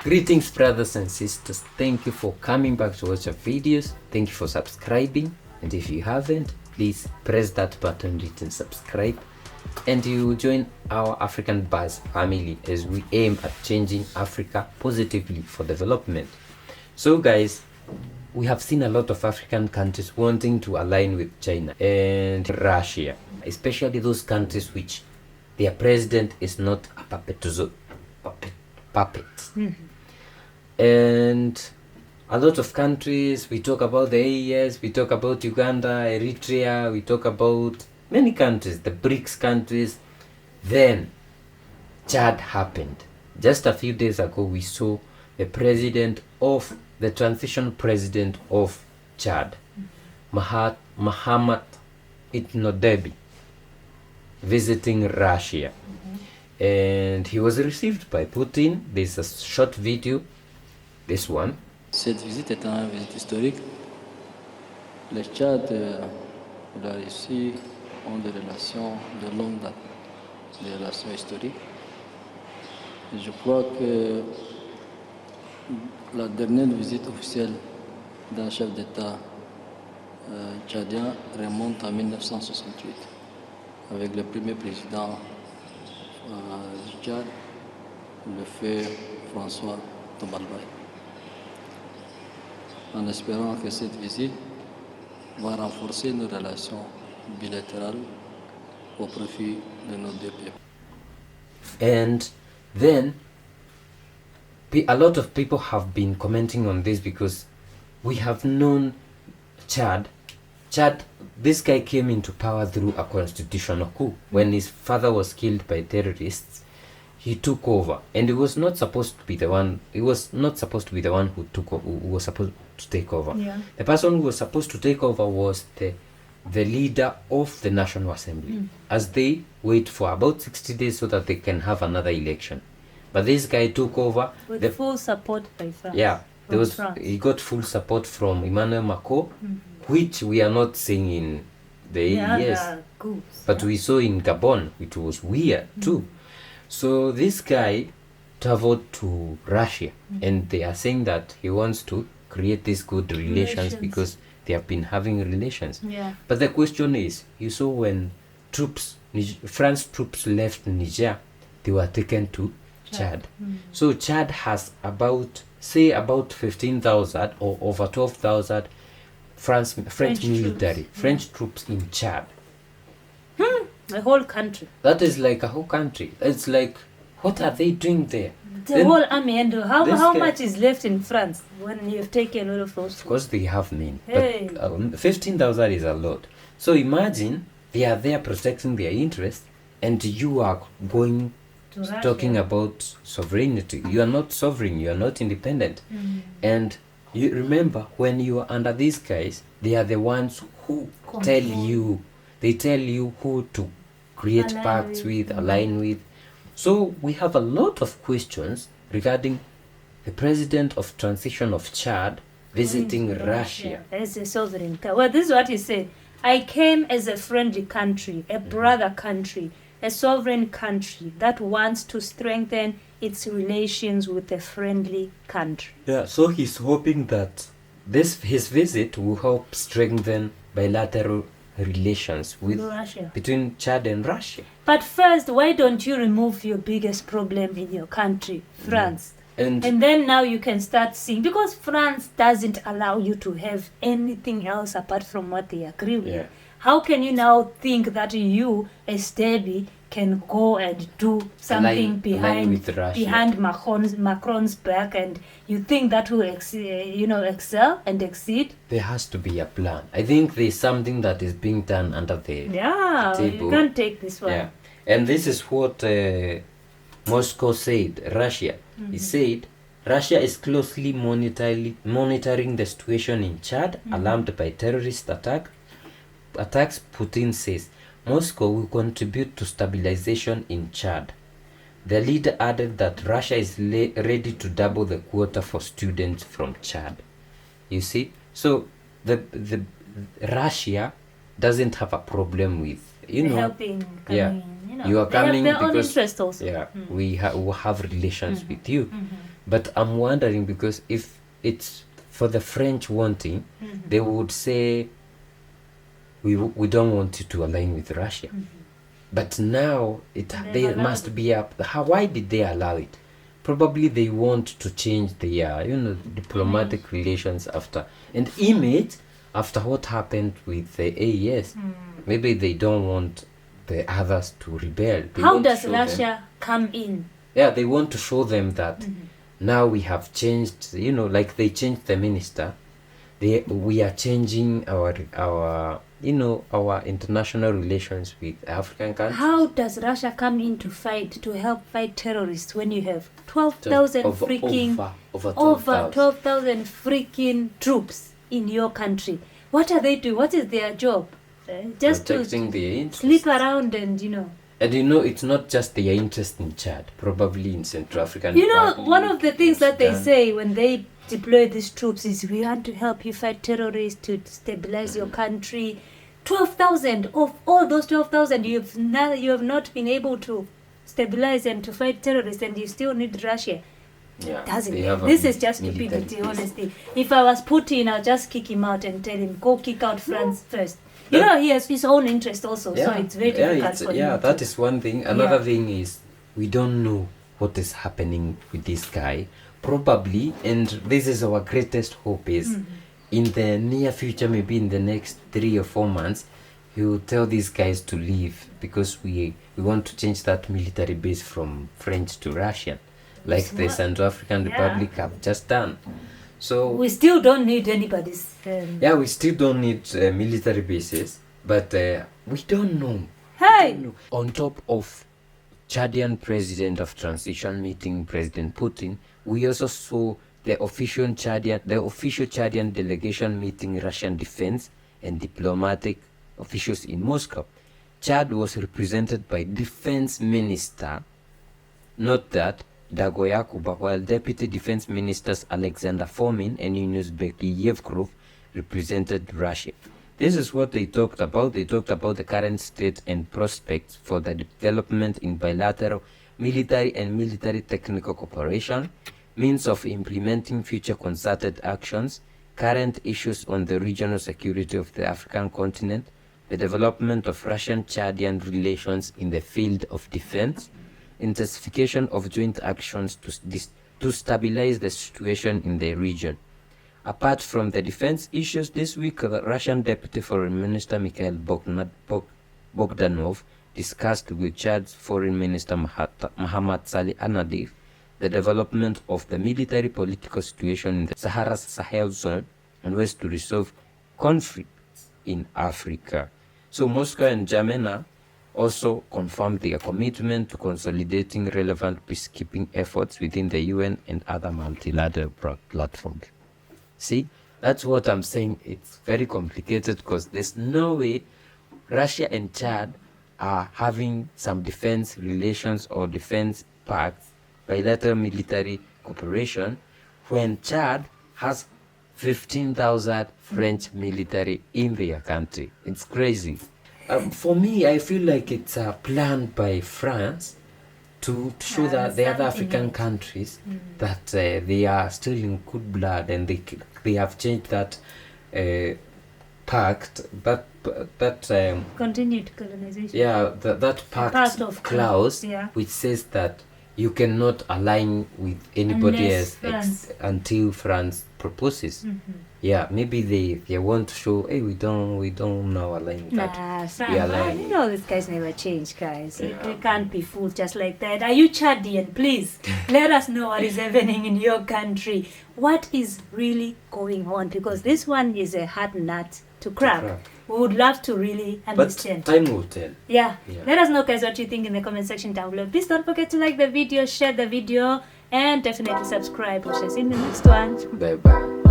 Greetings, brothers and sisters. Thank you for coming back to watch our videos. Thank you for subscribing, and if you haven't, please press that button written subscribe, and you join our African Buzz family as we aim at changing Africa positively for development. So guys, we have seen a lot of African countries wanting to align with China and Russia, especially those countries which their president is not a puppet. And a lot of countries, we talk about the AES, we talk about Uganda, Eritrea, we talk about many countries, the BRICS countries. Then Chad happened. Just a few days ago, we saw the transition president of Chad, Pres.Deby, visiting Russia. And he was received by Putin. There's a short video, this one. Cette visite est une visite historique. Le Tchad et la Russie ont des relations de longue date, des relations historiques. Et je crois que la dernière visite officielle d'un chef d'État tchadien remonte en 1968 avec le premier président du Tchad, le feu François Tobalbaye. En espérant que cette visite va renforcer nos relations bilatérales au profit de nos deux peuples. And then a lot of people have been commenting on this because we have known Chad, this guy came into power through a constitutional coup. When his father was killed by terrorists, he took over, and he was not supposed to be the one. He was not supposed to be the one who was supposed to take over. Yeah. The person who was supposed to take over was the leader of the National Assembly, as they wait for about 60 days so that they can have another election. But this guy took over with full support by France. Yeah, France. He got full support from Emmanuel Macron, which we are not seeing in the AES, but we saw in Gabon, which was weird too. So this guy traveled to Russia, and they are saying that he wants to create these good relations because they have been having relations. Yeah. But the question is, you saw when France troops left Niger, they were taken to Chad. So Chad has about 15,000 or over 12,000 French military, French troops in Chad. The whole country. That is like a whole country. It's like, what are they doing there? The whole army. And how much is left in France when you've taken all of those? Of course they have men, Hey. but 15,000 is a lot. So imagine they are there protecting their interests, and you are going talking about sovereignty. You are not sovereign, you are not independent. And you remember, when you are under these guys, they are the ones who tell you who to create pacts with, align with. So we have a lot of questions regarding the president of transition of Chad visiting Russia as a sovereign country. Well, this is what he said. I came as a friendly country, a brother country, a sovereign country that wants to strengthen its relations with a friendly country. Yeah, so he's hoping that his visit will help strengthen bilateral relations with Russia. Between Chad and Russia. But first, why don't you remove your biggest problem in your country, France? And then now you can start seeing, because France doesn't allow you to have anything else apart from what they agree with. Yeah. How can you now think that you, as Deby, can go and do something behind Macron's back, and you think that will excel and exceed? There has to be a plan. I think there's something that is being done under the table. You can't take this one. Yeah, and this is what Moscow said. Russia. He said Russia is closely monitoring the situation in Chad, alarmed by terrorist attacks. Putin says Moscow will contribute to stabilization in Chad. The leader added that Russia is ready to double the quota for students from Chad. You see, so the Russia doesn't have a problem with helping. You are coming they have their because own interest also. we have relations with you. But I'm wondering, because if it's for the French wanting, they would say we don't want you to align with Russia. But now they must be up. Why did they allow it? Probably they want to change the diplomatic relations after and image after what happened with the AES. Maybe they don't want the others to rebel. How does Russia come in? Yeah, they want to show them that now we have changed, like they changed the minister. We are changing our international relations with African countries. How does Russia come in to help fight terrorists when you have 12,000 freaking over 12,000 freaking troops in your country? What are they doing? What is their job? Just protecting to their interests. sleep around and And it's not just their interest in Chad, probably in Central African. One of the things that they say when they deploy these troops is, we want to help you fight terrorists, to stabilize your country. 12,000 of all those 12,000, you have not been able to stabilize and to fight terrorists, and you still need Russia. Yeah, this is just stupidity, honestly. If I was Putin, I'll just kick him out and tell him, go kick out France first. He has his own interest also, so it's very difficult for him. Yeah, that is one thing. Another thing is, we don't know what is happening with this guy. Probably, and this is our greatest hope, is in the near future, maybe in the next 3 or 4 months, he will tell these guys to leave, because we want to change that military base from French to Russian, like the Central African Republic have just done. So we still don't need anybody's. We still don't need military bases, but we don't know. Hey! On top of Chadian President of Transition meeting President Putin, we also saw the official Chadian delegation meeting Russian defense and diplomatic officials in Moscow. Chad was represented by Defense Minister, not that, Dago Yakuba, while Deputy Defense Ministers Alexander Fomin and Yunus Bekiyevgrov represented Russia. This is what they talked about. They talked about the current state and prospects for the development in bilateral military and military technical cooperation, means of implementing future concerted actions, current issues on the regional security of the African continent, the development of Russian-Chadian relations in the field of defense, intensification of joint actions to stabilize the situation in the region. Apart from the defense issues, this week the Russian Deputy Foreign Minister Mikhail Bogdanov discussed with Chad's Foreign Minister Mohammad Salih Anadif the development of the military political situation in the Sahara-Sahel zone and ways to resolve conflicts in Africa. So Moscow and N'Djamena also confirmed their commitment to consolidating relevant peacekeeping efforts within the UN and other multilateral platforms. See, that's what I'm saying. It's very complicated, because there's no way Russia and Chad are having some defense relations or defense pacts, bilateral military cooperation, when Chad has 15,000 French military in their country. It's crazy. For me, I feel like it's a plan by France to show that the other African countries that they are still in good blood, and they have changed that pact, but continued colonization. Yeah, that pact of clause, which says that you cannot align with anybody else until France proposes. Yeah, maybe they want to show, hey, we don't now align with that. These guys never change, guys. We can't be fooled just like that. Are you Chadian? Please let us know what is happening in your country. What is really going on? Because this one is a hard nut to crack. We would love to really understand. But time will tell. Yeah. Let us know, guys, what you think in the comment section down below. Please don't forget to like the video, share the video, and definitely subscribe. We'll see you in the next one. Bye-bye.